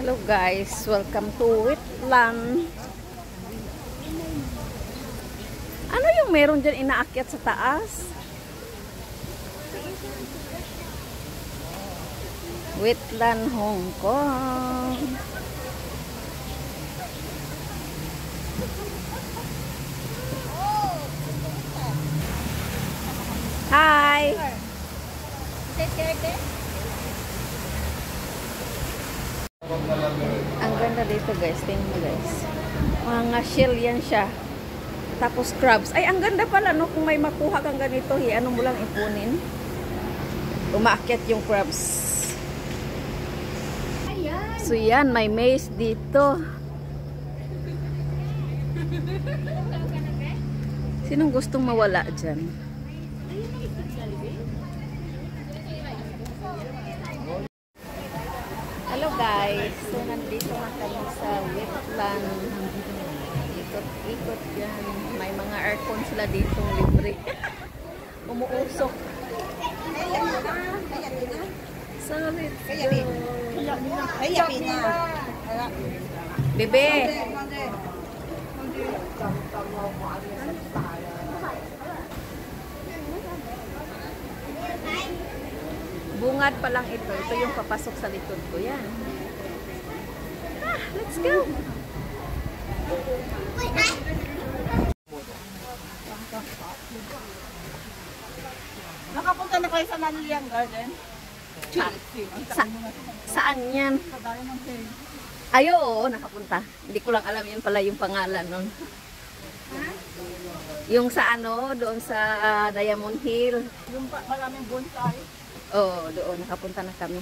Hello guys, welcome to Whitland. Ano yung meron dyan inaakyat sa taas? Whitland, Hong Kong. Hi! Ang ganda dito guys, tingnan mo guys. Mga shell yan siya. Tapos crabs. Ay, ang ganda pala no, kung may makuha kang ganito, ano mo lang ipunin. Umaakyat yung crabs. So yan, may maze dito. Sinong gustong mawala dyan? Hello guys, so nandito na kami sa Whitland. Ikot-ikot yan. May mga aircon sila dito libre. Umuusok. Sorry. Bebe. Bungad pa lang ito. Ito yung papasok sa likod ko. Yan. Let's go. Nakapunta na kayo sa Nanyang Garden? Saan yan? Ay, oo, nakapunta. Hindi ko lang alam yun pala yung pangalan nun. Yung sa ano, doon sa Diamond Hill. Yung maraming bonsai. Oo, doon. Nakapunta na kami.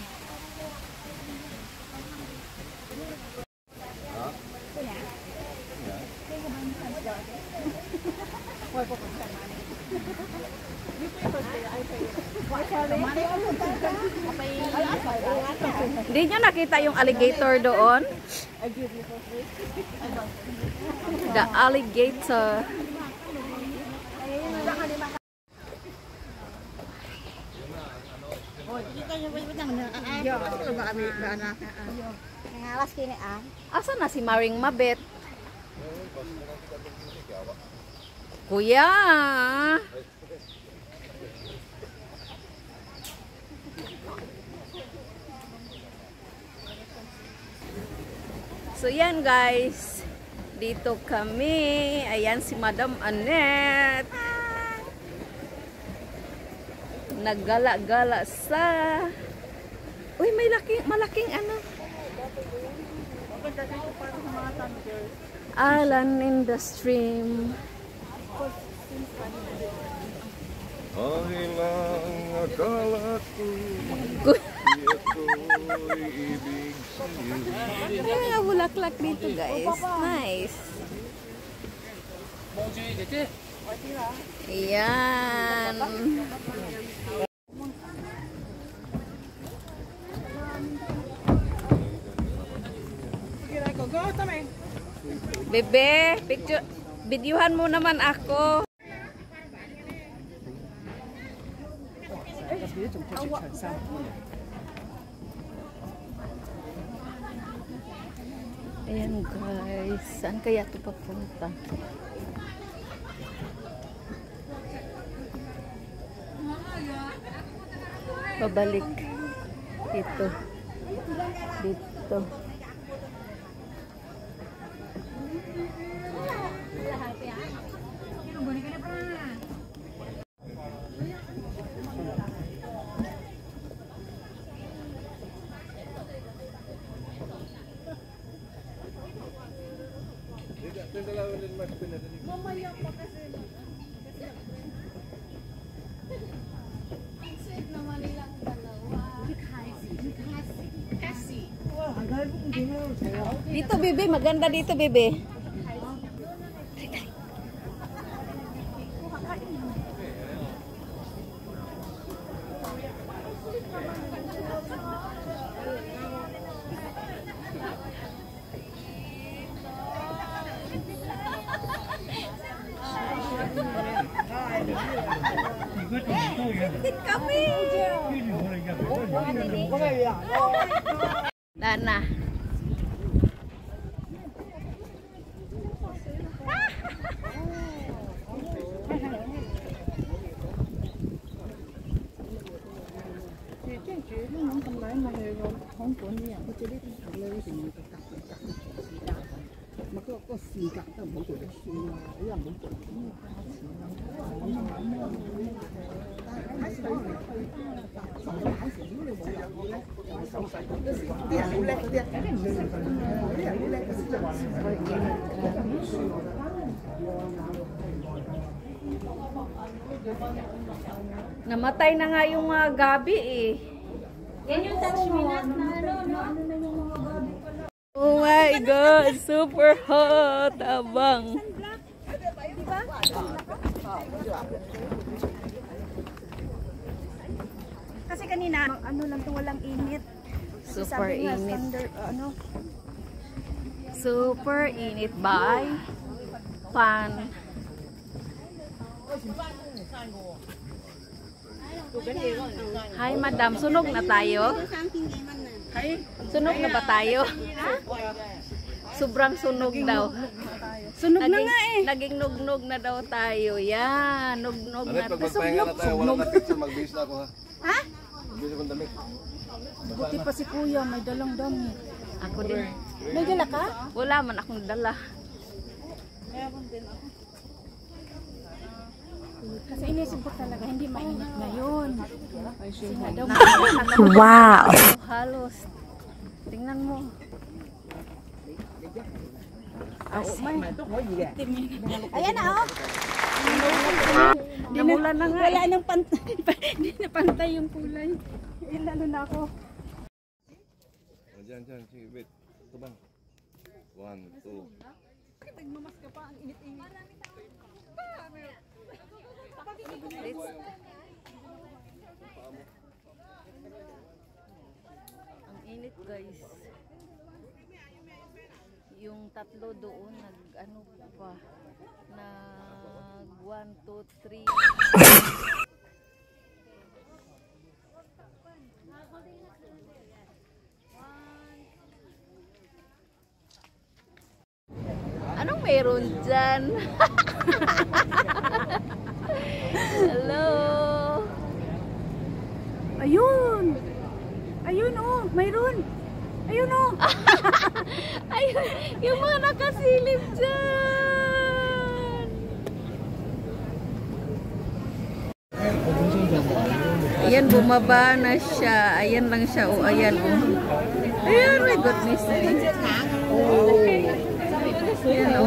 Hindi nyo nakita yung alligator doon? The alligator. Asa na si Maring Mabet? Kuya! So yan guys, dito kami. Ayan si Madam Annette. Naggala-gala sa... Uy, may malaking ano. Island in the stream. Hilang akala ko, ito'y ibig sa'yo. May mga bulaklak dito guys. Nice. Ayan. Bebe, picture, videohan mo naman ako. Ayan guys, saan kaya ito papunta? Pabalik ito dito. Dito bebe, maganda dito bebe. Ikit kami. Lana. Namatay na nga yung mga gabi eh. Yan yung touch me not na ano na yung mga gabi pala. Oh my God! Super hot! Abang! Kasi kanina, ano lang to, walang init. Super Sabi nga, init. standard, ano, Super init by Pan. Hi madam, sunog na tayo? Sunog na ba tayo? Sobrang sunog daw. sunog na nga eh. Naging nugnog na daw tayo. Yan, nugnog Ano na. pag magpahinga na tayo, wala na picture, magbihis na ako ha. Ha? Magbihis akong damit. Buti pa si kuya, may dalang damit. Ako din. May dala ka? Wala man akong dala. Kasi inisip ko talaga, hindi mainit ngayon. Sina daw. Wow! Halos. Tingnan mo. Ayan na oh. Namulan na nga. Wala nang pantay. Hindi na pantay yung kulay. Lalo na ako. Diyan, sige, wait. Ito bang? 1, 2. Ang init guys. Yung tatlo doon nag ano pa nag 1, 2, 3. Anong meron dyan? Hello. Ayun! Ayun oh, mayroon! Ayun oh! Ayun, yung mga nakasilip dyan. Ayan, bumaba na siya. Ayan lang siya. O, ayan o. Ayan, my goodness. Oh. Ayan o.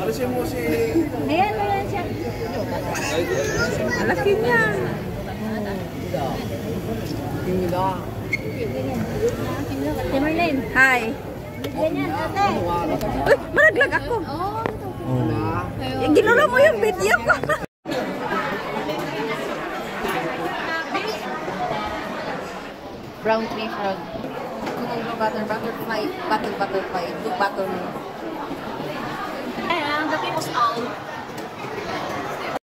Alisin mo si... Ayan, ayan siya. Malaki niya. Timberlane. Hi. Ganyan, ate. Uy, maraglag ako. Ginulo mo yung video ko. Brown tree frog. Butterfly. Do butterfly. And the famous owl.